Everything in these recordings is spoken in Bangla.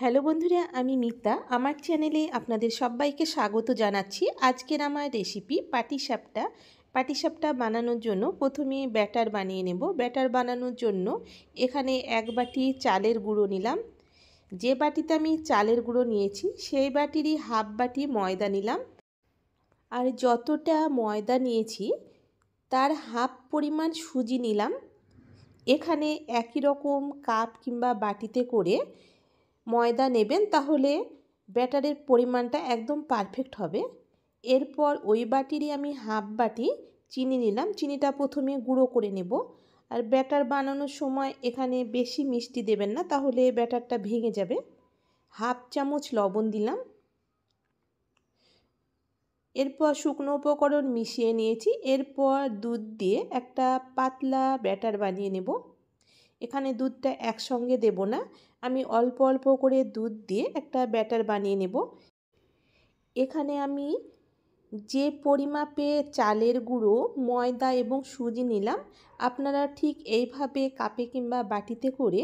হ্যালো বন্ধুরা, আমি মিতা। আমার চ্যানেলে আপনাদের সবাইকে স্বাগত জানাচ্ছি। আজকের আমার রেসিপি পাটিসাপটা। পাটিসাপটা বানানোর জন্য প্রথমে ব্যাটার বানিয়ে নেব। ব্যাটার বানানোর জন্য এখানে 1 বাটি চালের গুঁড়ো নিলাম। যে বাটিতে আমি চালের গুঁড়ো নিয়েছি সেই বাটিরই হাফ বাটি ময়দা নিলাম। আর যতটা ময়দা নিয়েছি তার হাফ পরিমাণ সুজি নিলাম। এখানে একই রকম কাপ কিংবা বাটিতে করে ময়দা নেবেন, তাহলে ব্যাটারের পরিমাণটা একদম পারফেক্ট হবে। এরপর ওই বাটিরই আমি হাফ বাটি চিনি নিলাম। চিনিটা প্রথমে গুঁড়ো করে নেব। আর ব্যাটার বানানোর সময় এখানে বেশি মিষ্টি দেবেন না, তাহলে ব্যাটারটা ভেঙে যাবে। হাফ চামচ লবণ দিলাম। এরপর শুকনো উপকরণ মিশিয়ে নিয়েছি। এরপর দুধ দিয়ে একটা পাতলা ব্যাটার বানিয়ে নেব। এখানে দুধটা একসঙ্গে দেব না, আমি অল্প অল্প করে দুধ দিয়ে একটা ব্যাটার বানিয়ে নেব। এখানে আমি যে পরিমাপে চালের গুঁড়ো, ময়দা এবং সুজি নিলাম, আপনারা ঠিক এইভাবে কাপে কিংবা বাটিতে করে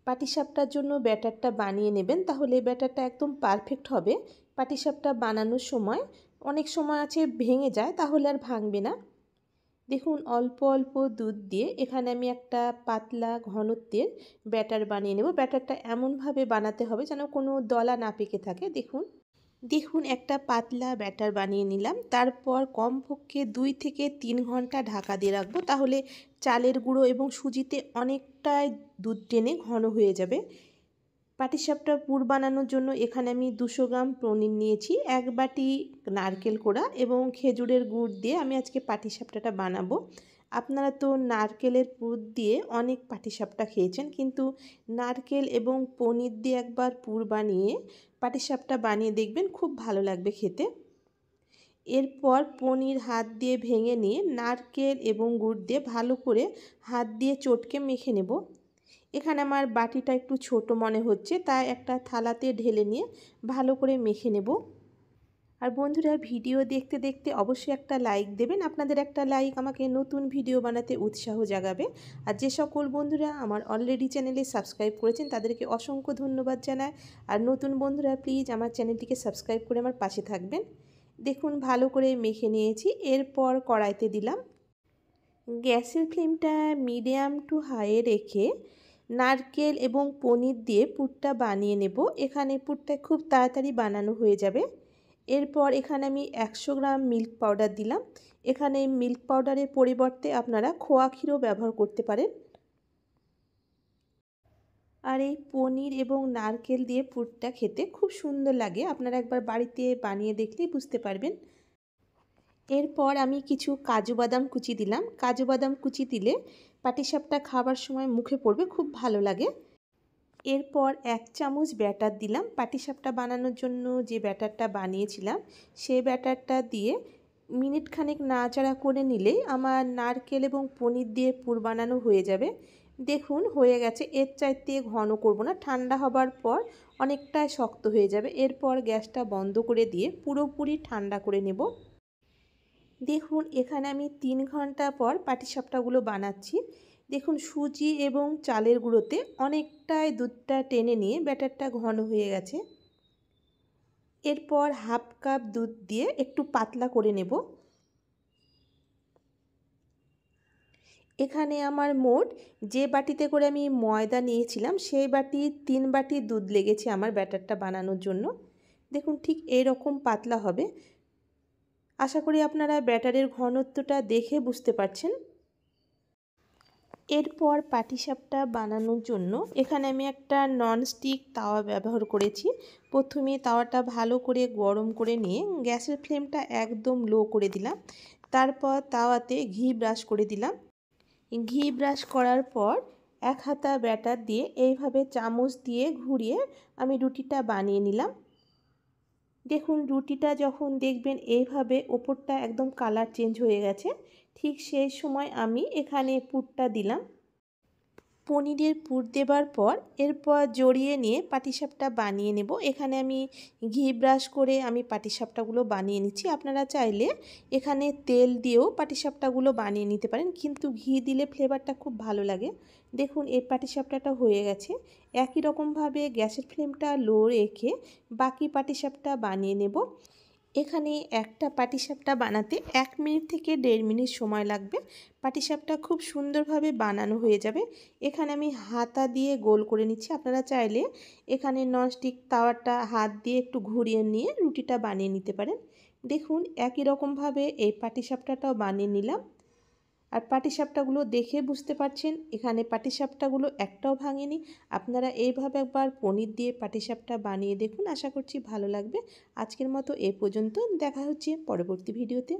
পাটিসাপটার জন্য ব্যাটারটা বানিয়ে নেবেন, তাহলে ব্যাটারটা একদম পারফেক্ট হবে। পাটিসাপটা বানানোর সময় অনেক সময় আছে ভেঙে যায়, তাহলে আর ভাঙবে না। দেখুন, অল্প অল্প দুধ দিয়ে এখানে আমি একটা পাতলা ঘনত্বের ব্যাটার বানিয়ে নেব। ব্যাটারটা এমনভাবে বানাতে হবে যেন কোনো দলা না পেকে থাকে। দেখুন একটা পাতলা ব্যাটার বানিয়ে নিলাম। তারপর কমপক্ষে 2 থেকে 3 ঘন্টা ঢাকা দিয়ে রাখবো, তাহলে চালের গুঁড়ো এবং সুজিতে অনেকটাই দুধ টেনে ঘন হয়ে যাবে। পাটিসাপটা পুর বানানোর জন্য এখানে আমি 200 গ্রাম পনির নিয়েছি, 1 বাটি নারকেল কোড়া এবং খেজুরের গুড় দিয়ে আমি আজকে পাটিসাপটাটা বানাবো। আপনারা তো নারকেলের পুর দিয়ে অনেক পাটিসাপটা খেয়েছেন, কিন্তু নারকেল এবং পনির দিয়ে একবার পুর বানিয়ে পাটিসাপটা বানিয়ে দেখবেন, খুব ভালো লাগবে খেতে। এরপর পনির হাত দিয়ে ভেঙে নিয়ে নারকেল এবং গুড় দিয়ে ভালো করে হাত দিয়ে চটকে মেখে নেব। এখানে আমার বাটিটা একটু ছোট মনে হচ্ছে, তাই একটা থালাতে ঢেলে নিয়ে ভালো করে মেখে নেব। আর বন্ধুরা, ভিডিও দেখতে দেখতে অবশ্যই একটা লাইক দেবেন। আপনাদের একটা লাইক আমাকে নতুন ভিডিও বানাতে উৎসাহ জাগাবে। আর যে সকল বন্ধুরা আমার অলরেডি চ্যানেলে সাবস্ক্রাইব করেছেন তাদেরকে অসংখ্য ধন্যবাদ জানাই। আর নতুন বন্ধুরা প্লিজ আমার চ্যানেলটিকে সাবস্ক্রাইব করে আমার পাশে থাকবেন। দেখুন ভালো করে মেখে নিয়েছি। এরপর কড়াইতে দিলাম। গ্যাসের ফ্লেমটা মিডিয়াম টু হাইয়ে রেখে নারকেল এবং পনির দিয়ে পুরটা বানিয়ে নেব। এখানে পুরটা খুব তাড়াতাড়ি বানানো হয়ে যাবে। এরপর এখানে আমি 100 গ্রাম মিল্ক পাউডার দিলাম। এখানে মিল্ক পাউডারের পরিবর্তে আপনারা খোয়া ক্ষীরও ব্যবহার করতে পারেন। আর এই পনির এবং নারকেল দিয়ে পুরটা খেতে খুব সুন্দর লাগে, আপনারা একবার বাড়িতে বানিয়ে দেখলেই বুঝতে পারবেন। এরপর আমি কিছু কাজু বাদাম কুচি দিলাম। কাজু বাদাম কুচি দিলে পাটিসাপটা খাবার সময় মুখে পড়বে, খুব ভালো লাগে। এরপর 1 চামচ ব্যাটার দিলাম। পাটিসাপটা বানানোর জন্য যে ব্যাটারটা বানিয়েছিলাম সেই ব্যাটারটা দিয়ে মিনিট খানেক নাড়াচাড়া করে নিলেই আমার নারকেল এবং পনির দিয়ে পুর বানানো হয়ে যাবে। দেখুন হয়ে গেছে। এর চাইতে ঘন করব না, ঠান্ডা হবার পর অনেকটাই শক্ত হয়ে যাবে। এরপর গ্যাসটা বন্ধ করে দিয়ে পুরোপুরি ঠান্ডা করে নেব। দেখুন এখানে আমি 3 ঘন্টা পর পাটিসাপটাগুলো বানাচ্ছি। দেখুন সুজি এবং চালের গুঁড়োতে অনেকটাই দুধটা টেনে নিয়ে ব্যাটারটা ঘন হয়ে গেছে। এরপর হাফ কাপ দুধ দিয়ে একটু পাতলা করে নেব। এখানে আমার মোট যে বাটিতে করে আমি ময়দা নিয়েছিলাম সেই বাটি 3 বাটি দুধ লেগেছে আমার ব্যাটারটা বানানোর জন্য। দেখুন ঠিক এইরকম পাতলা হবে। আশা করি আপনারা ব্যাটারের ঘনত্বটা দেখে বুঝতে পারছেন। এরপর পাটিসাপটা বানানোর জন্য এখানে আমি একটা ননস্টিক তাওয়া ব্যবহার করেছি। প্রথমে তাওয়াটা ভালো করে গরম করে নিয়ে গ্যাসের ফ্লেমটা একদম লো করে দিলাম। তারপর তাওয়াতে ঘি ব্রাশ করে দিলাম। ঘি ব্রাশ করার পর 1 হাতা ব্যাটার দিয়ে এইভাবে চামচ দিয়ে ঘুরিয়ে আমি রুটিটা বানিয়ে নিলাম। দেখুন রুটিটা যখন দেখবেন এইভাবে ওপরটা একদম কালার চেঞ্জ হয়ে গেছে, ঠিক সেই সময় আমি এখানে পুরটা দিলাম। পনিরের পুর দেবার পর এরপর জড়িয়ে নিয়ে পাটিসাপটা বানিয়ে নেব। এখানে আমি ঘি ব্রাশ করে আমি পাটিসাপটাগুলো বানিয়ে নিচ্ছি। আপনারা চাইলে এখানে তেল দিয়েও পাটিসাপটাগুলো বানিয়ে নিতে পারেন, কিন্তু ঘি দিলে ফ্লেভারটা খুব ভালো লাগে। দেখুন এই পাটিসাপটাটা হয়ে গেছে। একই রকমভাবে গ্যাসের ফ্লেমটা লো রেখে বাকি পাটিসাপটা বানিয়ে নেব। এখানে একটা পাটিসাপটা বানাতে 1 মিনিট থেকে 1.5 মিনিট সময় লাগবে। পাটিসাপটা খুব সুন্দরভাবে বানানো হয়ে যাবে। এখানে আমি হাতা দিয়ে গোল করে নিচ্ছি। আপনারা চাইলে এখানে ননস্টিক তাওয়াটা হাত দিয়ে একটু ঘুরিয়ে নিয়ে রুটিটা বানিয়ে নিতে পারেন। দেখুন একই রকমভাবে এই পাটিসাপটাটাও বানিয়ে নিলাম। আর পাটিসাপটাগুলো দেখে বুঝতে পারছেন এখানে পাটিসাপটাগুলো একটাও ভাঙেনি। আপনারা এইভাবে একবার পনির দিয়ে পাটিসাপটা বানিয়ে দেখুন, আশা করছি ভালো লাগবে। আজকের মতো এ পর্যন্ত, দেখা হচ্ছে পরবর্তী ভিডিওতে।